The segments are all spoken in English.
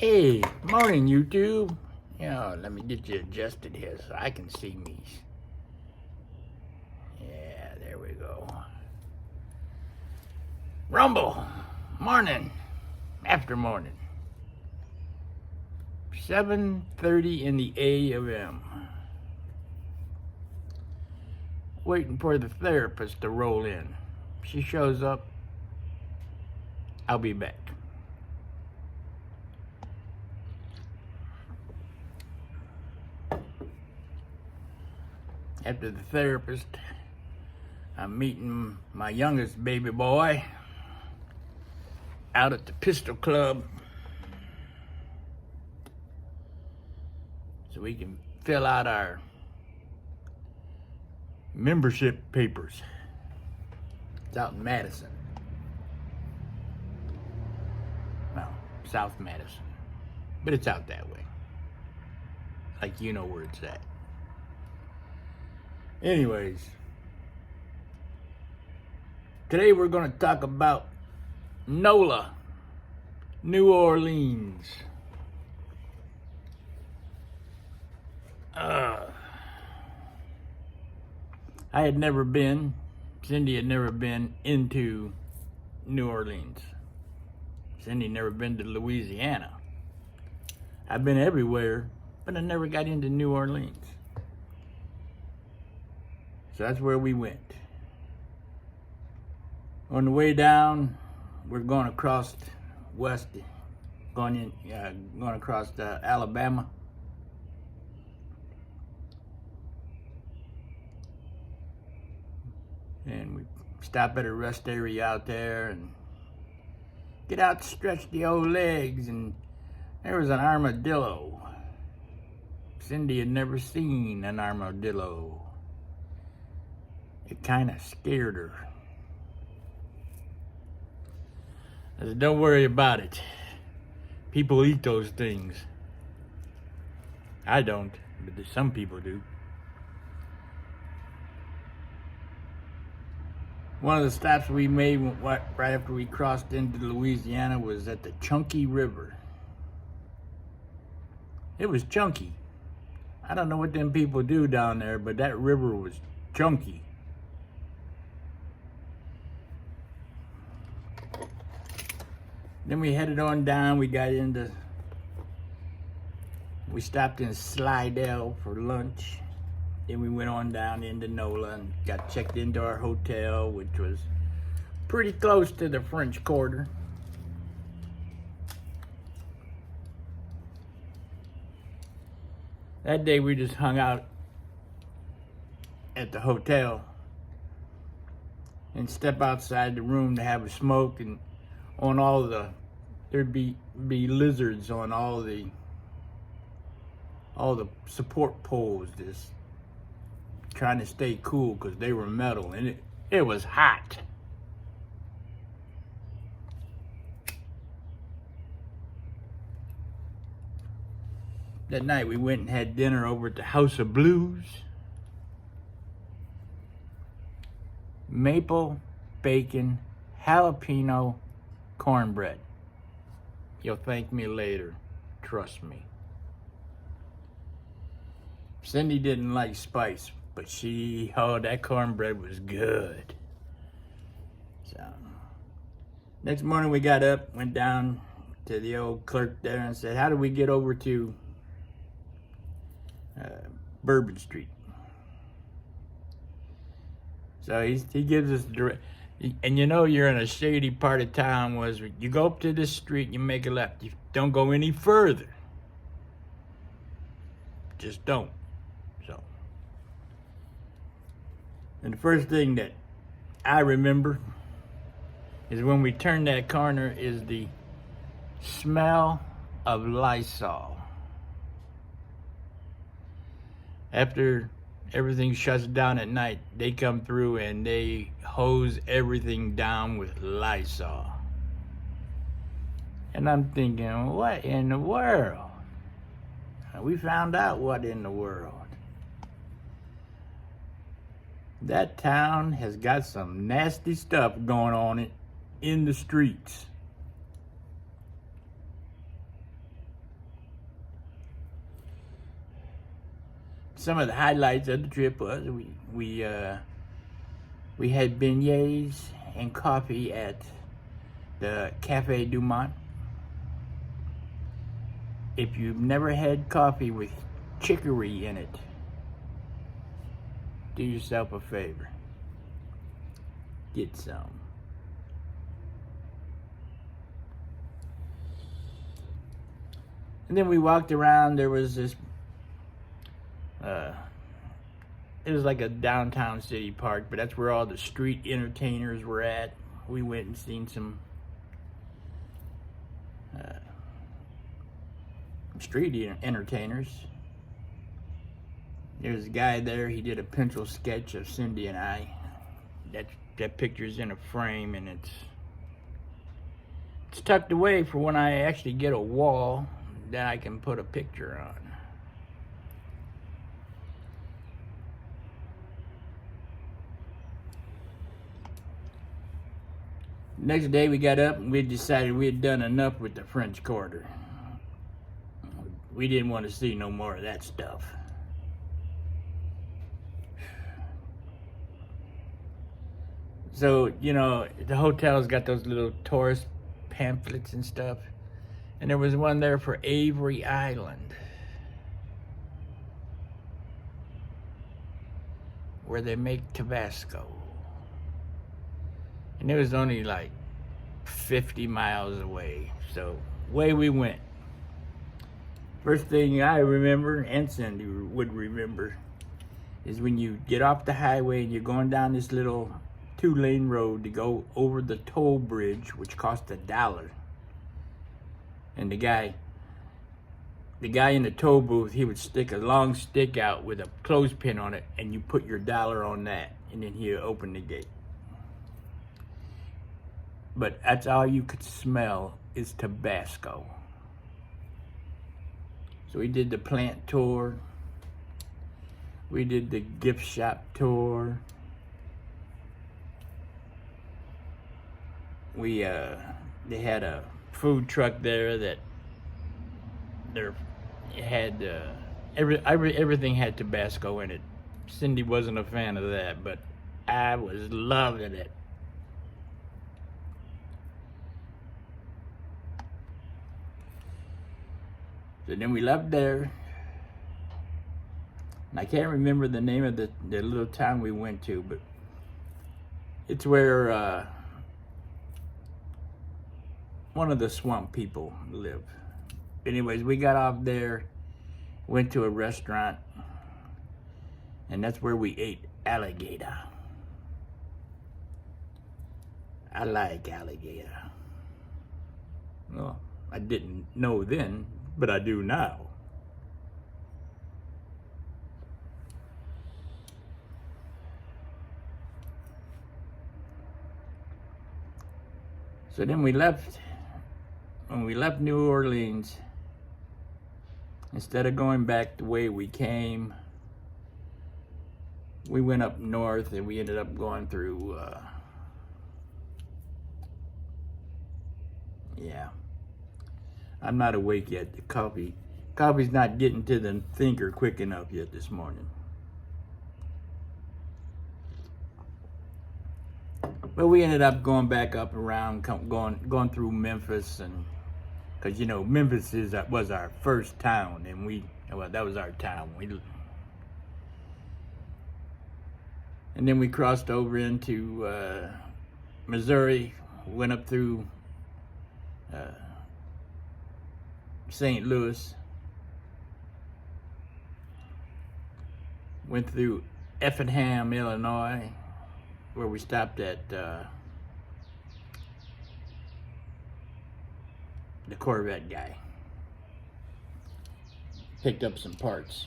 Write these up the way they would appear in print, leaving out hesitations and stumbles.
Hey, morning YouTube. Let me get you adjusted here so I can see me. Yeah, there we go. Rumble, morning, after morning. 7:30 in the a.m. Waiting for the therapist to roll in. She shows up, I'll be back. After the therapist, I'm meeting my youngest baby boy out at the Pistol Club so we can fill out our membership papers. It's out in Madison. Well, South Madison. But it's out that way. Like you know where it's at. Anyways, today we're going to talk about Nola, New Orleans. I had never been, Cindy had never been into New Orleans. Cindy never been to Louisiana. I've been everywhere, but I never got into New Orleans. So that's where we went. On the way down, we're going across west, going across Alabama. And we stop at a rest area out there and get out to stretch the old legs, and there was an armadillo. Cindy had never seen an armadillo. It kind of scared her. I said, don't worry about it. People eat those things. I don't, but some people do. One of the stops we made right after we crossed into Louisiana was at the Chunky River. It was chunky. I don't know what them people do down there, but that river was chunky. Then we headed on down. We stopped in Slidell for lunch. Then we went on down into Nola and got checked into our hotel, which was pretty close to the French Quarter. That day we just hung out at the hotel and step outside the room to have a smoke, and on there'd be lizards on all the support poles, just trying to stay cool because they were metal, and it was hot. That night we went and had dinner over at the House of Blues. Maple, bacon, jalapeno, cornbread. You'll thank me later. Trust me. Cindy didn't like spice, but that cornbread was good. So, next morning we got up, went down to the old clerk there and said, how do we get over to Bourbon Street? So he gives us direct. And you're in a shady part of town. Was you go up to this street and you make a left. You don't go any further. Just don't. So, and the first thing that I remember is when we turned that corner is the smell of Lysol. After everything shuts down at night, they come through and they hose everything down with Lysol. And I'm thinking, what in the world? We found out what in the world. That town has got some nasty stuff going on in the streets. some of the highlights of the trip was we had beignets and coffee at the Cafe Du Monde. If you've never had coffee with chicory in it, do yourself a favor. Get some. And then we walked around. There was this, it was like a downtown city park, but that's where all the street entertainers were at. We went and seen some street entertainers. There's a guy there, he did a pencil sketch of Cindy and I. That picture's in a frame, and it's tucked away for when I actually get a wall that I can put a picture on. Next day we got up and we decided we had done enough with the French Quarter. We didn't want to see no more of that stuff. So, you know, the hotel's got those little tourist pamphlets and stuff. And there was one there for Avery Island, where they make Tabasco. And it was only like 50 miles away. So away we went. First thing I remember, and Cindy would remember, is when you get off the highway and you're going down this little 2-lane road to go over the toll bridge, which cost $1. And the guy in the toll booth, he would stick a long stick out with a clothespin on it, and you put your dollar on that, and then he'd open the gate. But that's all you could smell is Tabasco. So we did the plant tour. We did the gift shop tour. They had a food truck there that had everything had Tabasco in it. Cindy wasn't a fan of that, but I was loving it. So then we left there, and I can't remember the name of the little town we went to, but it's where one of the swamp people live. Anyways, we got off there, went to a restaurant, and that's where we ate alligator. I like alligator. Well, I didn't know then, but I do now. So then when we left New Orleans, instead of going back the way we came, we went up north and we ended up going through, yeah. I'm not awake yet. The coffee's not getting to the thinker quick enough yet this morning. But we ended up going back up around, going through Memphis, and because you know Memphis was our first town, and that was our town. And then we crossed over into Missouri, went up through St. Louis, went through Effingham, Illinois, where we stopped at the Corvette guy. Picked up some parts.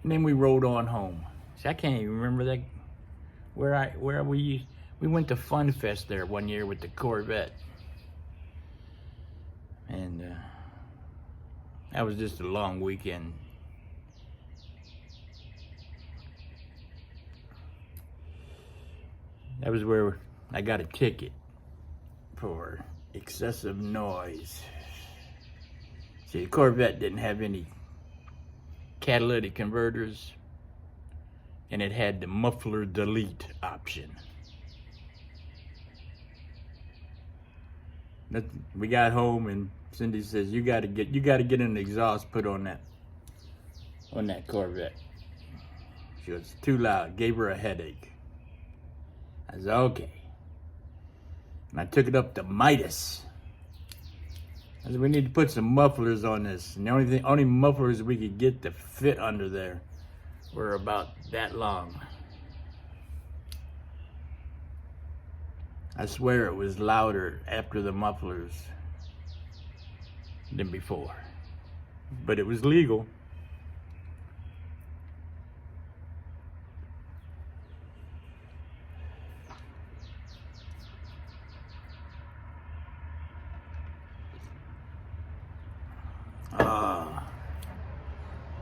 And then we rode on home. See, I can't even remember that where we went to Fun Fest there one year with the Corvette. And that was just a long weekend. That was where I got a ticket for excessive noise. See, the Corvette didn't have any catalytic converters, and it had the muffler delete option. We got home and Cindy says, you gotta get an exhaust put on that Corvette. She was too loud, gave her a headache. I said, okay. And I took it up to Midas. I said, we need to put some mufflers on this. And the only mufflers we could get to fit under there were about that long. I swear it was louder after the mufflers than before. But it was legal.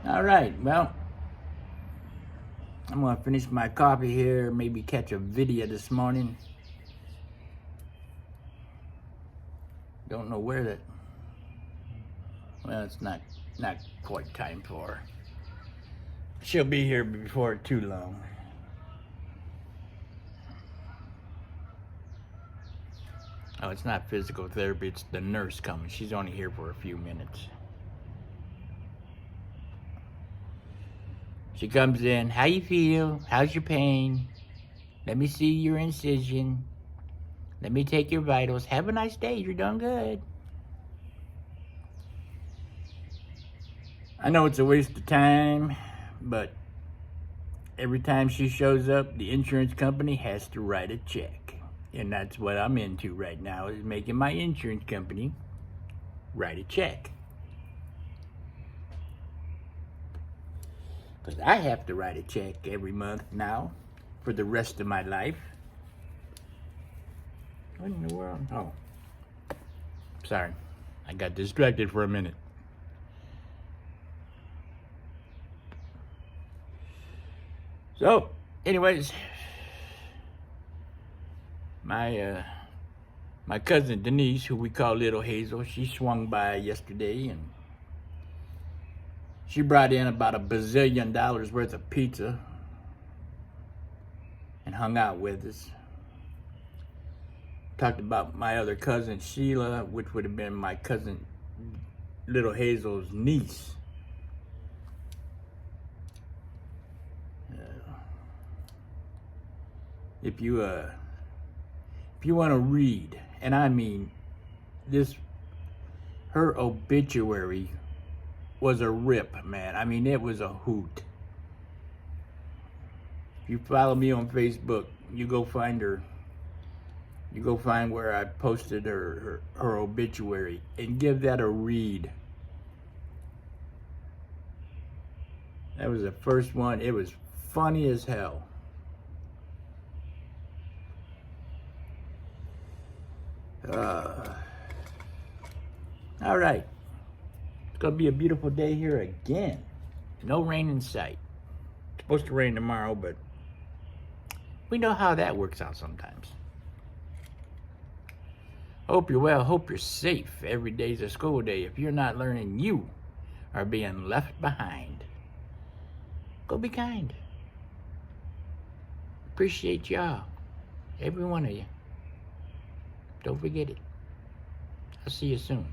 All right, well, I'm gonna finish my coffee here, maybe catch a video this morning. Don't know where that, well, it's not quite time for her. She'll be here before too long. Oh, it's not physical therapy, it's the nurse coming. She's only here for a few minutes. She comes in, how you feel? How's your pain? Let me see your incision. Let me take your vitals. Have a nice day, you're doing good. I know it's a waste of time, but every time she shows up, the insurance company has to write a check. And that's what I'm into right now, is making my insurance company write a check. Because I have to write a check every month now for the rest of my life. What in the world? Oh, sorry. I got distracted for a minute. So, anyways, my cousin Denise, who we call Little Hazel, she swung by yesterday and she brought in about $1 bazillion worth of pizza and hung out with us. Talked about my other cousin Sheila, which would have been my cousin Little Hazel's niece. If you want to read, and I mean this, her obituary was a rip, man. I mean, it was a hoot. If you follow me on Facebook, you go find her. You go find where I posted her obituary and give that a read. That was the first one. It was funny as hell. All right. It's going to be a beautiful day here again. No rain in sight. It's supposed to rain tomorrow, but we know how that works out sometimes. Hope you're well. Hope you're safe. Every day's a school day. If you're not learning, you are being left behind. Go be kind. Appreciate y'all. Every one of you. Don't forget it. I'll see you soon.